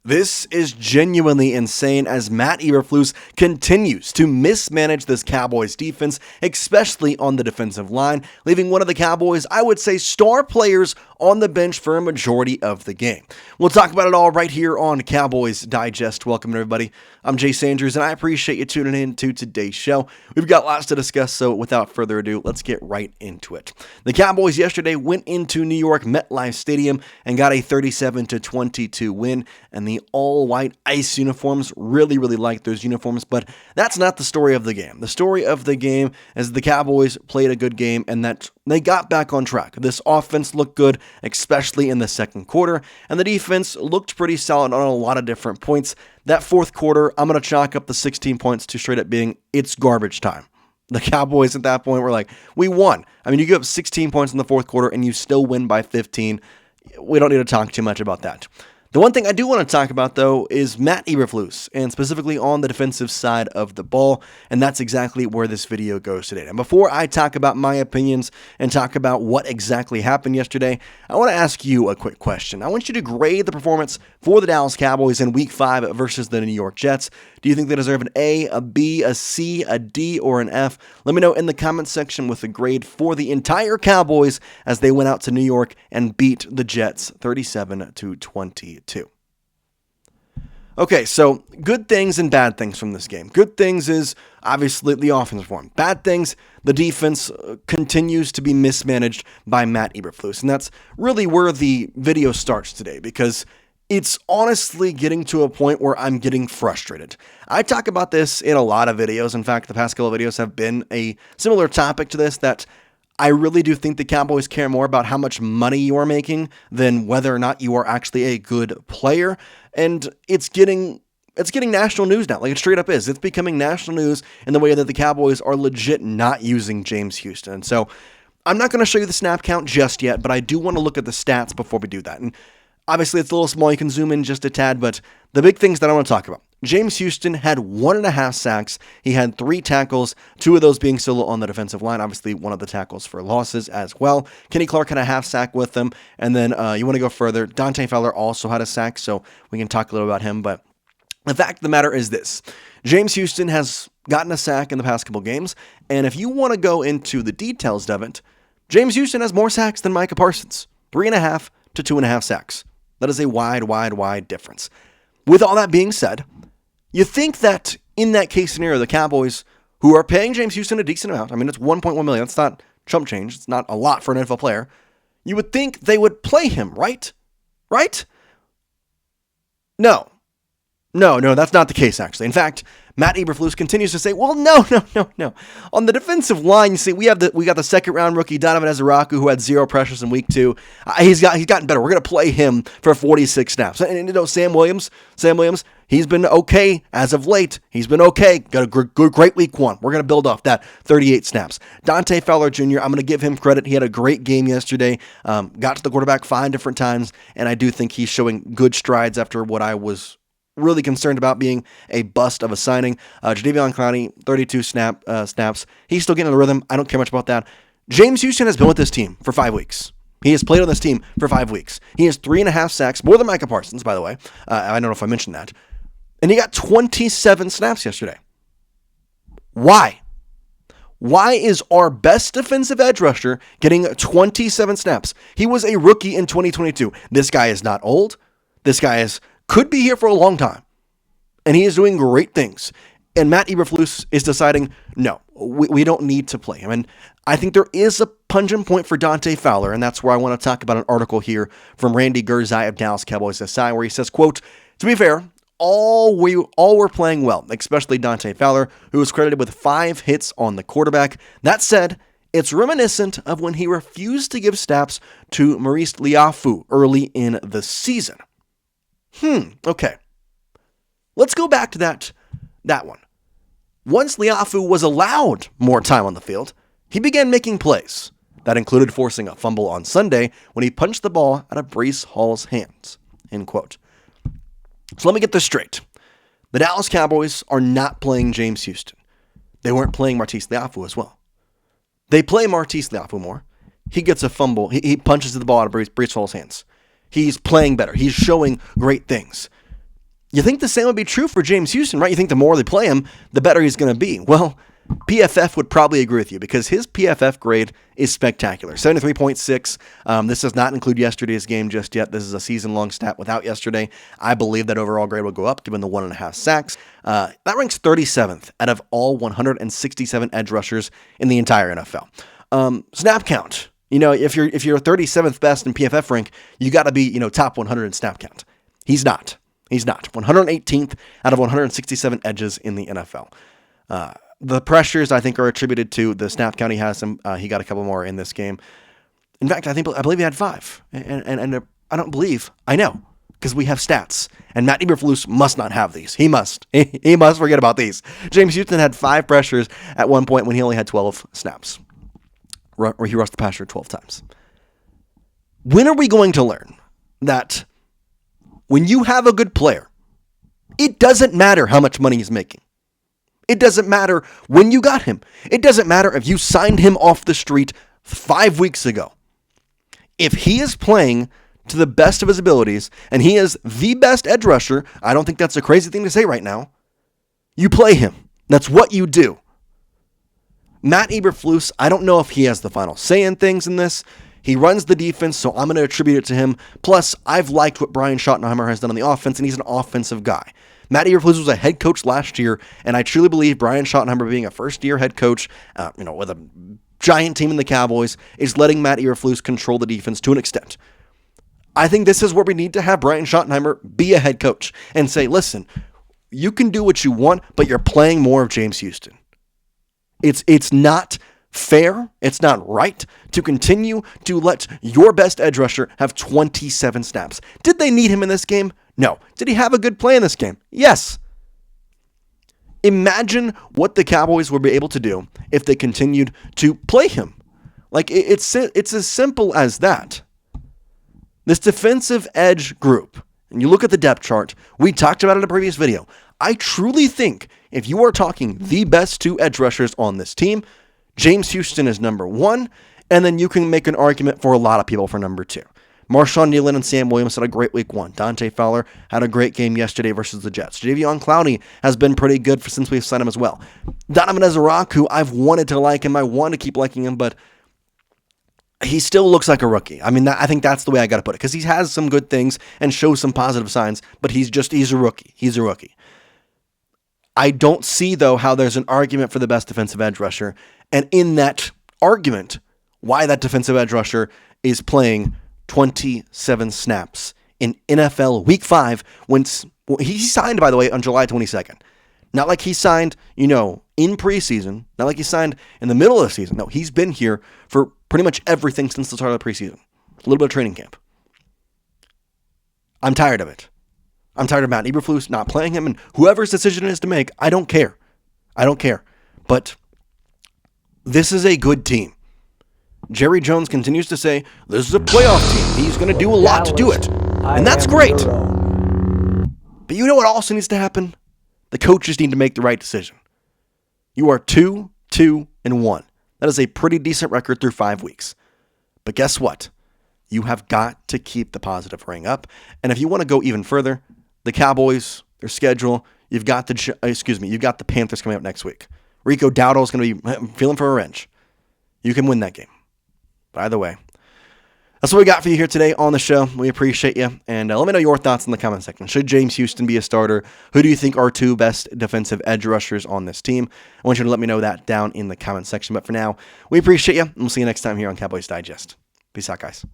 This is genuinely insane as Matt Eberflus continues to mismanage this Cowboys defense, especially on the defensive line, leaving one of the Cowboys, I would say, star players on the bench for a majority of the game. We'll talk about it all right here on Cowboys Digest. Welcome, everybody. I'm Jace Andrews, and I appreciate you tuning in to today's show. We've got lots to discuss, so without further ado, let's get right into it. The Cowboys yesterday went into New York MetLife Stadium and got a 37-22 win, and the all-white ice uniforms, really like those uniforms, but that's not the story of the game. The story of the game is the Cowboys played a good game, and that they got back on track. This offense looked good, especially in the second quarter, and the defense looked pretty solid on a lot of different points. That fourth quarter, I'm going to chalk up the 16 points to straight up being, it's garbage time. The Cowboys at that point were like, we won. I mean, you give up 16 points in the fourth quarter and you still win by 15. We don't need to talk too much about that. The one thing I do want to talk about, though, is Matt Eberflus, and specifically on the defensive side of the ball, and that's exactly where this video goes today. And before I talk about my opinions and talk about what exactly happened yesterday, I want to ask you a quick question. I want you to grade the performance for the Dallas Cowboys in Week 5 versus the New York Jets. Do you think they deserve an A, a B, a C, a D, or an F? Let me know in the comments section with a grade for the entire Cowboys as they went out to New York and beat the Jets 37-22. Okay, so good things and bad things from this game. Good things is obviously the offense performed. Bad things, the defense continues to be mismanaged by Matt Eberflus. And that's really where the video starts today, because it's honestly getting to a point where I'm getting frustrated. I talk about this in a lot of videos. In fact, the past couple of videos have been a similar topic to this, that I really do think the Cowboys care more about how much money you are making than whether or not you are actually a good player. And it's getting national news now. Like it straight up is. It's becoming national news in the way that the Cowboys are legit not using James Houston. And so I'm not going to show you the snap count just yet, but I do want to look at the stats before we do that. And obviously it's a little small. You can zoom in just a tad, but the big things that I want to talk about. James Houston had 1.5 sacks. He had 3 tackles, 2 of those being solo on the defensive line. Obviously, one of the tackles for losses as well. Kenny Clark had a half sack with them. And then you want to go further. Dante Fowler also had a sack, so we can talk a little about him. But the fact of the matter is this. James Houston has gotten a sack in the past couple games. And if you want to go into the details of it, James Houston has more sacks than Micah Parsons. 3.5 to 2.5 sacks. That is a wide difference. With all that being said, you think that in that case scenario, the Cowboys, who are paying James Houston a decent amount, I mean, it's $1.1 million. That's not chump change. It's not a lot for an NFL player. You would think they would play him, right? Right? No, that's not the case, actually. In fact, Matt Eberflus continues to say, well, no. On the defensive line, you see, we got the second-round rookie, Donovan Ezeraku, who had 0 pressures in Week 2. He's gotten better. We're going to play him for 46 snaps. And you know, Sam Williams, he's been okay as of late. He's been okay. Got a great Week 1. We're going to build off that 38 snaps. Dante Fowler Jr., I'm going to give him credit. He had a great game yesterday. Got to the quarterback 5 different times, and I do think he's showing good strides after what I was really concerned about being a bust of a signing. Jadeveon Clowney, 32 snaps. He's still getting in the rhythm. I don't care much about that. James Houston has been with this team for 5 weeks. He has played on this team for 5 weeks. He has 3.5 sacks, more than Micah Parsons, by the way. I don't know if I mentioned that. And he got 27 snaps yesterday. Why? Why is our best defensive edge rusher getting 27 snaps? He was a rookie in 2022. This guy is not old. This guy could be here for a long time. And he is doing great things. And Matt Eberflus is deciding, no, we don't need to play him. And I think there is a pungent point for Dante Fowler, and that's where I want to talk about an article here from Randy Gerzai of Dallas Cowboys SI, where he says, quote, to be fair, all were playing well, especially Dante Fowler, who was credited with 5 hits on the quarterback. That said, it's reminiscent of when he refused to give snaps to Maurice Liafu early in the season. Okay. Let's go back to that one. Once Liafu was allowed more time on the field, he began making plays. That included forcing a fumble on Sunday when he punched the ball out of Breece Hall's hands. End quote. So let me get this straight. The Dallas Cowboys are not playing James Houston. They weren't playing Martise Liafu as well. They play Martise Liafu more. He gets a fumble. He punches the ball out of Breece Hall's hands. He's playing better. He's showing great things. You think the same would be true for James Houston, right? You think the more they play him, the better he's going to be. Well, PFF would probably agree with you because his PFF grade is spectacular. 73.6. This does not include yesterday's game just yet. This is a season-long stat without yesterday. I believe that overall grade will go up given the 1.5 sacks. That ranks 37th out of all 167 edge rushers in the entire NFL. Snap count. If you're 37th best in PFF rank, you got to be, top 100 in snap count. He's not. 118th out of 167 edges in the NFL. The pressures, I think, are attributed to the snap count he has. He got a couple more in this game. In fact, I believe he had 5. And I know, because we have stats. And Matt Eberflus must not have these. He must. He must forget about these. James Houston had 5 pressures at one point when he only had 12 snaps. Or he rushed the passer 12 times. When are we going to learn that when you have a good player, it doesn't matter how much money he's making. It doesn't matter when you got him. It doesn't matter if you signed him off the street 5 weeks ago. If he is playing to the best of his abilities and he is the best edge rusher, I don't think that's a crazy thing to say right now. You play him. That's what you do. Matt Eberflus, I don't know if he has the final say in things in this. He runs the defense, so I'm going to attribute it to him. Plus, I've liked what Brian Schottenheimer has done on the offense, and he's an offensive guy. Matt Eberflus was a head coach last year, and I truly believe Brian Schottenheimer being a first-year head coach, with a giant team in the Cowboys, is letting Matt Eberflus control the defense to an extent. I think this is where we need to have Brian Schottenheimer be a head coach and say, listen, you can do what you want, but you're playing more of James Houston. It's not fair, it's not right to continue to let your best edge rusher have 27 snaps. Did they need him in this game? No. Did he have a good play in this game? Yes. Imagine what the Cowboys would be able to do if they continued to play him. It's as simple as that. This defensive edge group, and you look at the depth chart, we talked about it in a previous video. I truly think if you are talking the best 2 edge rushers on this team, James Houston is number 1, and then you can make an argument for a lot of people for number 2. Marshawn Nealon and Sam Williams had a great week 1. Dante Fowler had a great game yesterday versus the Jets. Jadeveon Clowney has been pretty good since we've signed him as well. Donovan Ezra-Who I've wanted to like him. I want to keep liking him, but he still looks like a rookie. I think that's the way I got to put it, because he has some good things and shows some positive signs, but he's a rookie. He's a rookie. I don't see, though, how there's an argument for the best defensive edge rusher, and in that argument, why that defensive edge rusher is playing 27 snaps in NFL Week 5 when he signed, by the way, on July 22nd. Not like he signed, in preseason. Not like he signed in the middle of the season. No, he's been here for pretty much everything since the start of the preseason. A little bit of training camp. I'm tired of it. I'm tired of Matt Eberflus not playing him, and whoever's decision it is to make, I don't care. But this is a good team. Jerry Jones continues to say, this is a playoff team. He's going to do a lot to do it. And that's great. But you know what also needs to happen? The coaches need to make the right decision. You are 2-1. That is a pretty decent record through 5 weeks. But guess what? You have got to keep the positive ring up. And if you want to go even further, the Cowboys, their schedule, you've got the Panthers coming up next week. Rico Dowdle is going to be feeling for revenge. You can win that game. But either way, that's what we got for you here today on the show. We appreciate you. And let me know your thoughts in the comment section. Should James Houston be a starter? Who do you think are 2 best defensive edge rushers on this team? I want you to let me know that down in the comment section. But for now, we appreciate you. And we'll see you next time here on Cowboys Digest. Peace out, guys.